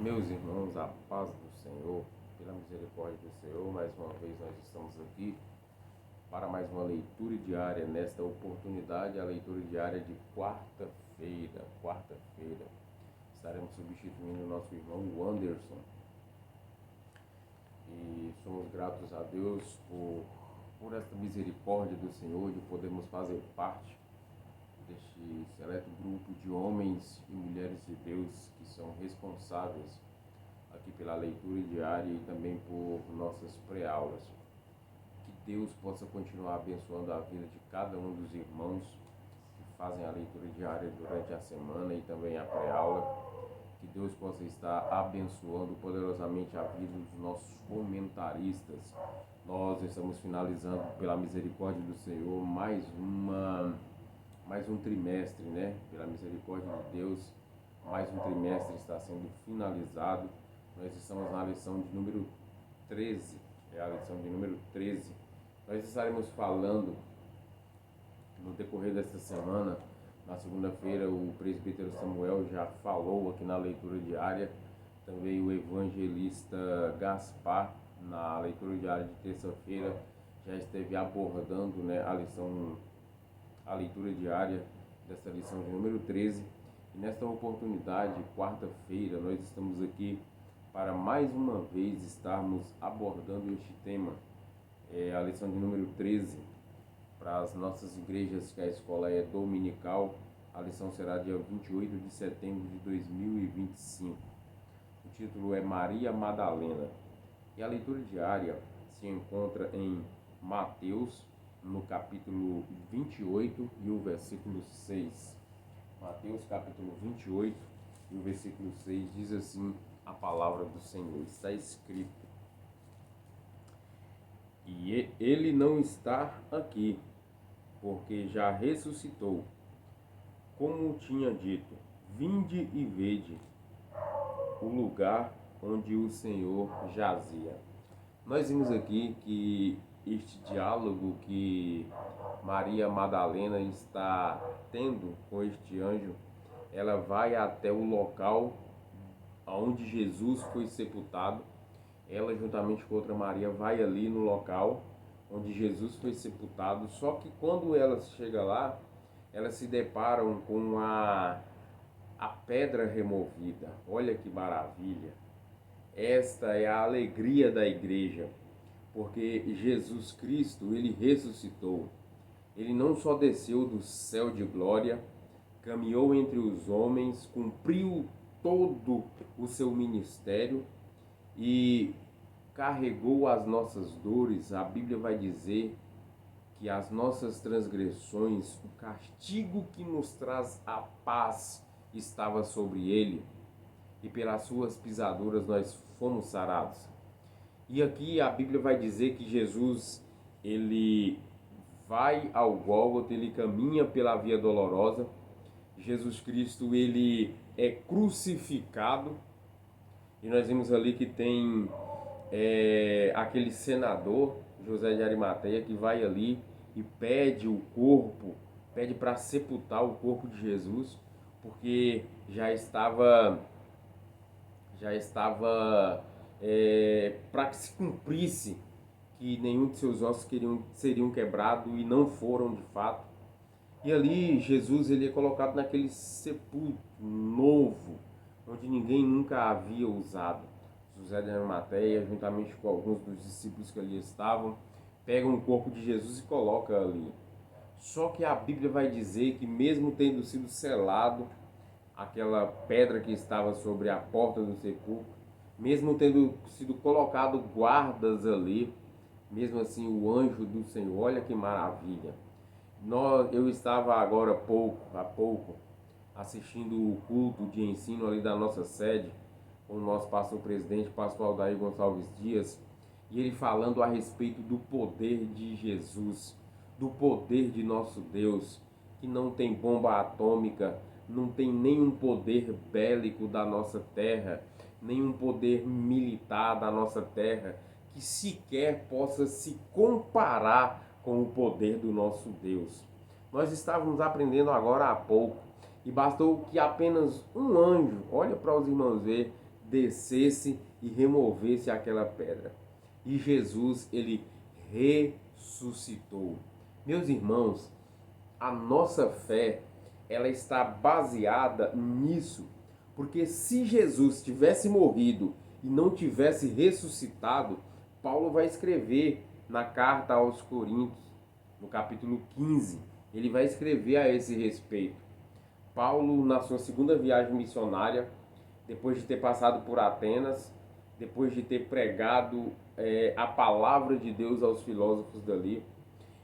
Meus irmãos, a paz do Senhor, pela misericórdia do Senhor, mais uma vez nós estamos aqui para mais uma leitura diária. Nesta oportunidade, a leitura diária de quarta-feira. Estaremos substituindo o nosso irmão Anderson. E somos gratos a Deus por esta misericórdia do Senhor, de podermos fazer parte deste seleto grupo de homens e mulheres de Deus que são responsáveis aqui pela leitura diária e também por nossas pré-aulas. Que Deus possa continuar abençoando a vida de cada um dos irmãos que fazem a leitura diária durante a semana e também a pré-aula. Que Deus possa estar abençoando poderosamente a vida dos nossos comentaristas. Nós estamos finalizando, pela misericórdia do Senhor, mais um trimestre, né? Pela misericórdia de Deus, mais um trimestre está sendo finalizado. Nós estamos na lição de número 13, a lição de número 13. Nós estaremos falando, no decorrer desta semana, na segunda-feira, o presbítero Samuel já falou aqui na leitura diária, também o evangelista Gaspar, na leitura diária de terça-feira, já esteve abordando, né, a leitura diária dessa lição de número 13. E nesta oportunidade, quarta-feira, nós estamos aqui para mais uma vez estarmos abordando este tema, a lição de número 13, para as nossas igrejas, que a escola é dominical. A lição será dia 28 de setembro de 2025. O título é Maria Madalena. E a leitura diária se encontra em Mateus, no capítulo 28 e o versículo 6. Mateus capítulo 28 e o versículo 6 diz assim a palavra do Senhor. Está escrito: E ele não está aqui, porque já ressuscitou. Como tinha dito, vinde e vede o lugar onde o Senhor jazia. Nós vimos aqui que este diálogo que Maria Madalena está tendo com este anjo, ela vai até o local onde Jesus foi sepultado. Ela, juntamente com outra Maria, vai ali no local onde Jesus foi sepultado. Só que quando elas chegam lá, elas se deparam com a pedra removida. Olha que maravilha! Esta é a alegria da igreja, porque Jesus Cristo, ele ressuscitou. Ele não só desceu do céu de glória, caminhou entre os homens, cumpriu todo o seu ministério e carregou as nossas dores. A Bíblia vai dizer que as nossas transgressões, o castigo que nos traz a paz, estava sobre ele, e pelas suas pisaduras nós fomos sarados. E aqui a Bíblia vai dizer que Jesus, ele vai ao Gólgota, ele caminha pela via dolorosa. Jesus Cristo, ele é crucificado. E nós vimos ali que tem aquele senador, José de Arimateia, que vai ali e pede o corpo, pede para sepultar o corpo de Jesus, porque já estava para que se cumprisse que nenhum de seus ossos seriam quebrados, e não foram de fato. E ali Jesus, ele é colocado naquele sepulcro novo, onde ninguém nunca havia usado. José de Arimateia, juntamente com alguns dos discípulos que ali estavam, pegam o corpo de Jesus e colocam ali. Só que a Bíblia vai dizer que, mesmo tendo sido selado aquela pedra que estava sobre a porta do sepulcro, mesmo tendo sido colocado guardas ali, mesmo assim o anjo do Senhor, olha que maravilha. Eu estava agora há pouco, assistindo o culto de ensino ali da nossa sede, com o nosso pastor presidente, pastor Aldair Gonçalves Dias, e ele falando a respeito do poder de Jesus, do poder de nosso Deus, que não tem bomba atômica, não tem nenhum poder bélico da nossa terra, nenhum poder militar da nossa terra, que sequer possa se comparar com o poder do nosso Deus. Nós estávamos aprendendo agora há pouco, e bastou que apenas um anjo, olha para os irmãos ver, descesse e removesse aquela pedra. E Jesus, ele ressuscitou. Meus irmãos, a nossa fé, ela está baseada nisso. Porque se Jesus tivesse morrido e não tivesse ressuscitado, Paulo vai escrever na carta aos Coríntios, no capítulo 15, ele vai escrever a esse respeito. Paulo, na sua segunda viagem missionária, depois de ter passado por Atenas, depois de ter pregado a palavra de Deus aos filósofos dali,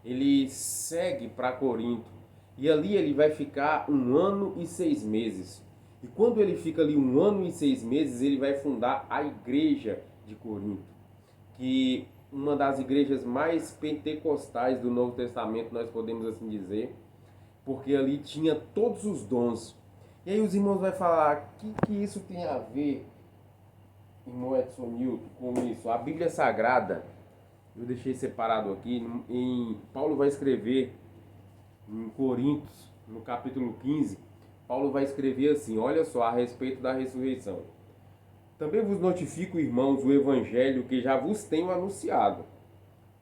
ele segue para Corinto. E ali ele vai ficar 1 ano e 6 meses. E quando ele fica ali 1 ano e 6 meses, ele vai fundar a igreja de Corinto, que uma das igrejas mais pentecostais do Novo Testamento, nós podemos assim dizer, porque ali tinha todos os dons. E aí os irmãos vão falar, o que isso tem a ver, irmão Edson Newton, com isso? A Bíblia Sagrada, eu deixei separado aqui, Paulo vai escrever em Coríntios, no capítulo 15, Paulo vai escrever assim, olha só, a respeito da ressurreição. Também vos notifico, irmãos, o evangelho que já vos tenho anunciado,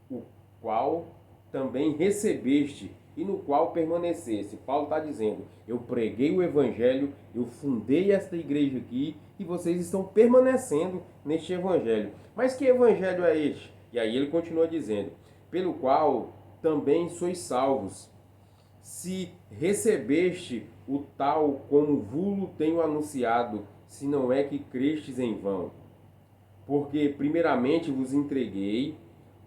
o qual também recebeste e no qual permaneceste. Paulo está dizendo, eu preguei o evangelho, eu fundei esta igreja aqui e vocês estão permanecendo neste evangelho. Mas que evangelho é este? E aí ele continua dizendo, pelo qual também sois salvos, se recebeste o tal como vulo tenho anunciado, se não é que crestes em vão. Porque primeiramente vos entreguei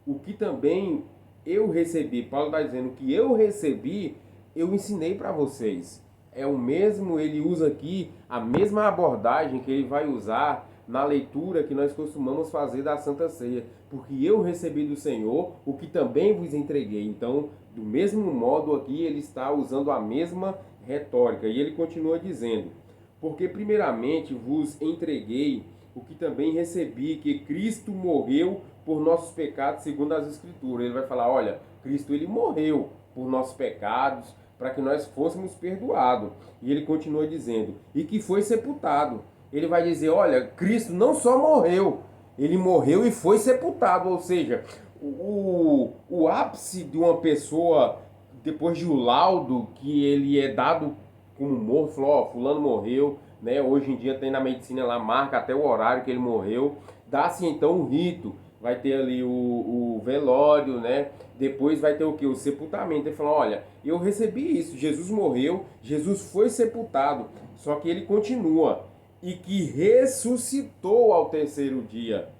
o que também eu recebi. Paulo está dizendo que eu recebi, eu ensinei para vocês. É o mesmo, ele usa aqui a mesma abordagem que ele vai usar na leitura que nós costumamos fazer da Santa Ceia. Porque eu recebi do Senhor o que também vos entreguei. Então, do mesmo modo aqui, ele está usando a mesma retórica. E ele continua dizendo, porque primeiramente vos entreguei o que também recebi, que Cristo morreu por nossos pecados segundo as Escrituras. Ele vai falar, olha, Cristo ele morreu por nossos pecados, para que nós fôssemos perdoados. E ele continua dizendo, e que foi sepultado. Ele vai dizer, olha, Cristo não só morreu, ele morreu e foi sepultado. Ou seja, o ápice de uma pessoa, depois de um laudo que ele é dado como morto, falou, ó, fulano morreu, né? Hoje em dia tem na medicina lá, marca até o horário que ele morreu, dá-se então um rito, vai ter ali o velório, né? Depois vai ter o que? O sepultamento. Ele falou, olha, eu recebi isso, Jesus morreu, Jesus foi sepultado, só que ele continua, e que ressuscitou ao terceiro dia.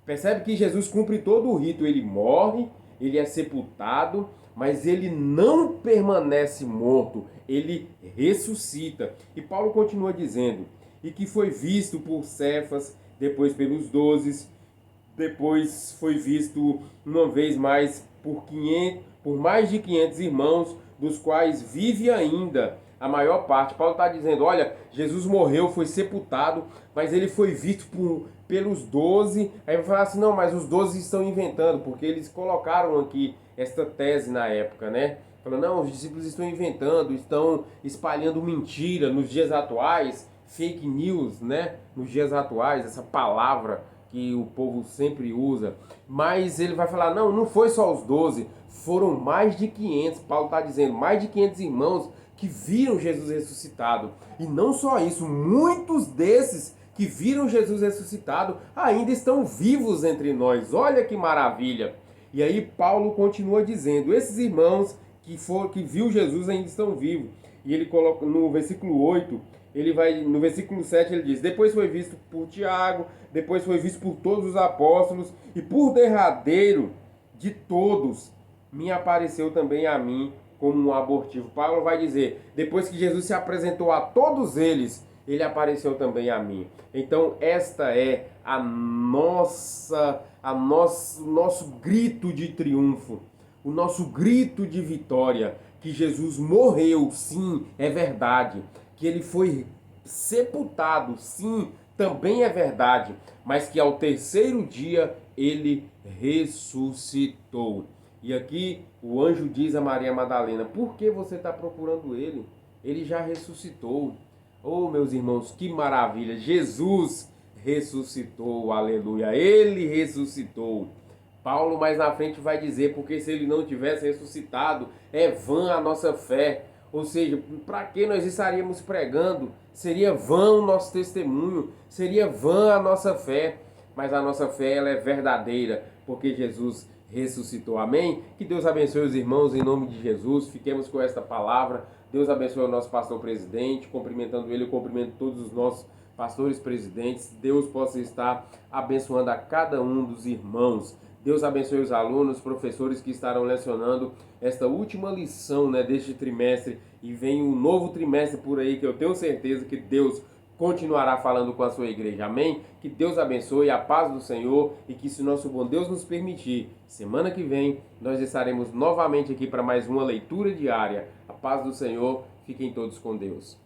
Percebe que Jesus cumpre todo o rito, ele morre, ele é sepultado, mas ele não permanece morto, ele ressuscita. E Paulo continua dizendo, e que foi visto por Cefas, depois pelos 12, depois foi visto uma vez mais por mais de 500 irmãos, dos quais vive ainda a maior parte. Paulo está dizendo, olha, Jesus morreu, foi sepultado, mas ele foi visto pelos 12. Aí vai falar assim, não, mas os 12 estão inventando, porque eles colocaram aqui esta tese na época, né? Falando, não, os discípulos estão inventando, estão espalhando mentira nos dias atuais, fake news, né? Nos dias atuais, essa palavra que o povo sempre usa. Mas ele vai falar, não, não foi só os 12, foram mais de 500. Paulo está dizendo, mais de 500 irmãos que viram Jesus ressuscitado. E não só isso, muitos desses que viram Jesus ressuscitado ainda estão vivos entre nós. Olha que maravilha! E aí Paulo continua dizendo, esses irmãos que viu Jesus ainda estão vivos. E ele coloca no versículo 8, no versículo 7 ele diz, depois foi visto por Tiago, depois foi visto por todos os apóstolos, e por derradeiro de todos me apareceu também a mim como um abortivo. Paulo vai dizer, depois que Jesus se apresentou a todos eles, ele apareceu também a mim. Então esta é nosso grito de triunfo, o nosso grito de vitória, que Jesus morreu, sim, é verdade, que ele foi sepultado, sim, também é verdade, mas que ao terceiro dia ele ressuscitou. E aqui o anjo diz a Maria Madalena, por que você está procurando ele? Ele já ressuscitou. Oh, meus irmãos, que maravilha! Jesus ressuscitou, aleluia. Ele ressuscitou. Paulo mais na frente vai dizer, porque se ele não tivesse ressuscitado, é vã a nossa fé. Ou seja, para que nós estaríamos pregando? Seria vã o nosso testemunho, seria vã a nossa fé. Mas a nossa fé ela é verdadeira, porque Jesus ressuscitou. Amém? Que Deus abençoe os irmãos em nome de Jesus. Fiquemos com esta palavra. Deus abençoe o nosso pastor presidente. Cumprimentando ele, eu cumprimento todos os nossos pastores presidentes. Deus possa estar abençoando a cada um dos irmãos. Deus abençoe os alunos, professores que estarão lecionando esta última lição, né, deste trimestre. E vem um novo trimestre por aí que eu tenho certeza que Deus continuará falando com a sua igreja. Amém? Que Deus abençoe, a paz do Senhor, e que, se nosso bom Deus nos permitir, semana que vem nós estaremos novamente aqui para mais uma leitura diária. A paz do Senhor, fiquem todos com Deus.